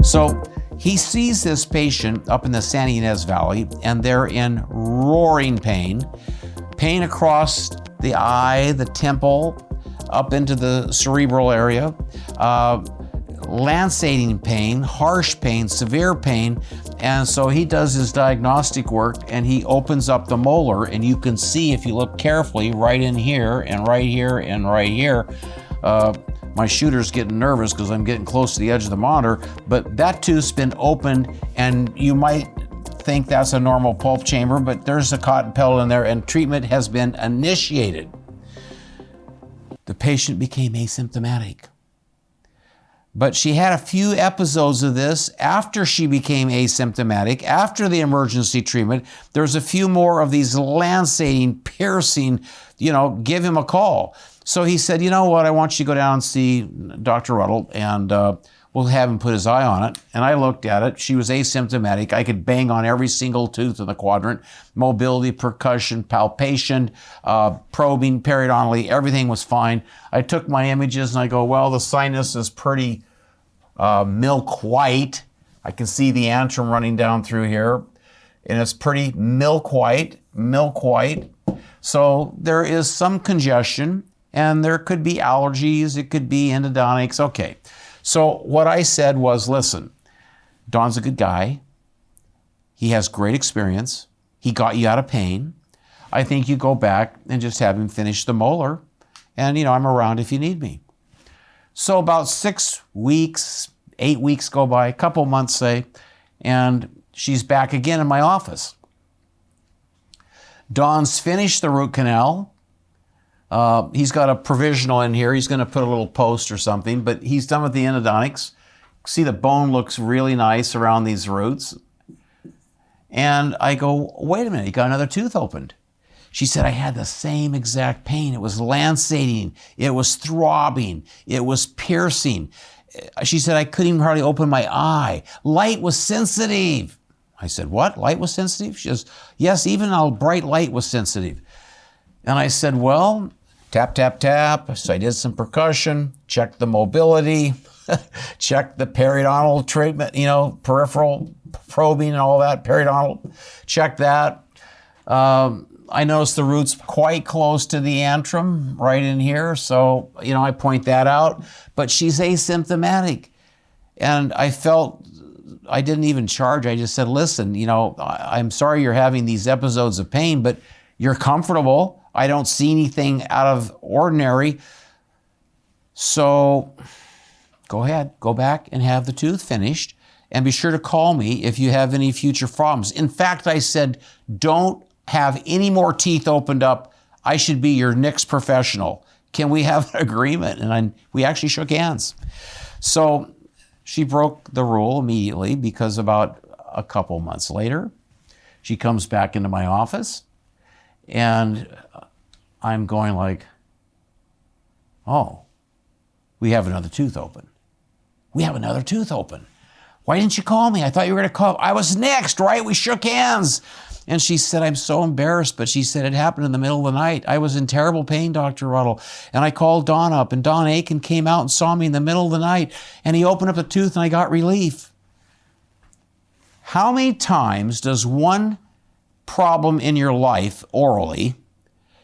So he sees this patient up in the San Ynez Valley, and they're in roaring pain across the eye, the temple, up into the cerebral area, lancetating pain, harsh pain, severe pain. And so he does his diagnostic work and he opens up the molar, and you can see, if you look carefully, right in here and right here and right here. My shooter's getting nervous because I'm getting close to the edge of the monitor, but that tooth's been opened, and you might think that's a normal pulp chamber, but there's a cotton pellet in there, and treatment has been initiated. The patient became asymptomatic. But she had a few episodes of this after she became asymptomatic, after the emergency treatment. There's a few more of these lancetating, piercing, give him a call. So he said, you know what, I want you to go down and see Dr. Ruddle, and we'll have him put his eye on it. And I looked at it. She was asymptomatic. I could bang on every single tooth in the quadrant. Mobility, percussion, palpation, probing, periodontally, everything was fine. I took my images and I go, well, the sinus is pretty milk white. I can see the antrum running down through here, and it's pretty milk white. So there is some congestion, and there could be allergies. It could be endodontics. Okay. So what I said was, listen, Don's a good guy. He has great experience. He got you out of pain. I think you go back and just have him finish the molar. And, I'm around if you need me. So about 6 weeks, 8 weeks go by, a couple months say, and she's back again in my office. Don's finished the root canal. He's got a provisional in here. He's going to put a little post or something, but he's done with the endodontics. See, the bone looks really nice around these roots. And I go, wait a minute, you got another tooth opened. She said, I had the same exact pain. It was lancetating. It was throbbing. It was piercing. She said, I couldn't even hardly open my eye. Light was sensitive. I said, what? Light was sensitive? She says, yes, even a bright light was sensitive. And I said, well, tap, tap, tap. So I did some percussion, checked the mobility, checked the periodontal treatment, peripheral probing and all that, periodontal, checked that. I noticed the root's quite close to the antrum right in here. So, I point that out, but she's asymptomatic. And I felt, I didn't even charge. I just said, listen, I'm sorry you're having these episodes of pain, but you're comfortable. I don't see anything out of ordinary. So go ahead, go back and have the tooth finished, and be sure to call me if you have any future problems. In fact, I said, don't have any more teeth opened up. I should be your next professional. Can we have an agreement? And we actually shook hands. So she broke the rule immediately, because about a couple months later, she comes back into my office, and I'm going like, oh, we have another tooth open. We have another tooth open. Why didn't you call me? I thought you were going to call. I was next, right? We shook hands. And she said, I'm so embarrassed, but she said it happened in the middle of the night. I was in terrible pain, Dr. Ruddle. And I called Don up, and Don Aiken came out and saw me in the middle of the night, and he opened up the tooth and I got relief. How many times does one problem in your life orally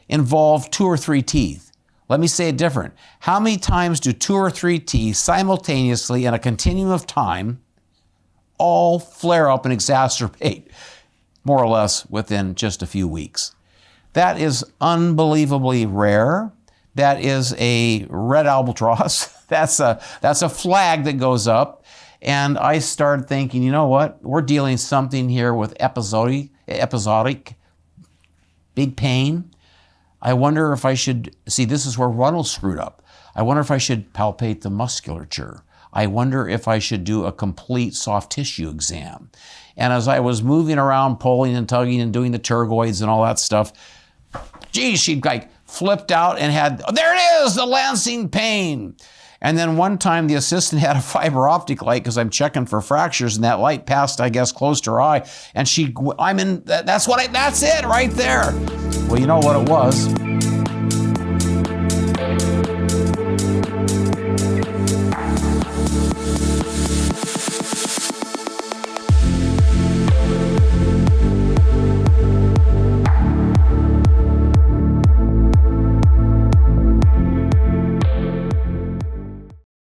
involve 2 or 3 teeth? Let me say it different. How many times do 2 or 3 teeth simultaneously in a continuum of time all flare up and exacerbate, more or less within just a few weeks? That is unbelievably rare. That is a red albatross. That's a flag that goes up. And I started thinking, you know what? We're dealing something here with episodic, big pain. I wonder if I should, see, this is where Ruddle screwed up. I wonder if I should palpate the musculature. I wonder if I should do a complete soft tissue exam. And as I was moving around, pulling and tugging and doing the tergoids and all that stuff, geez, she like flipped out and had, oh, there it is, the lancing pain. And then one time the assistant had a fiber optic light, because I'm checking for fractures, and that light passed, I guess, close to her eye. And that's it right there. Well, you know what it was?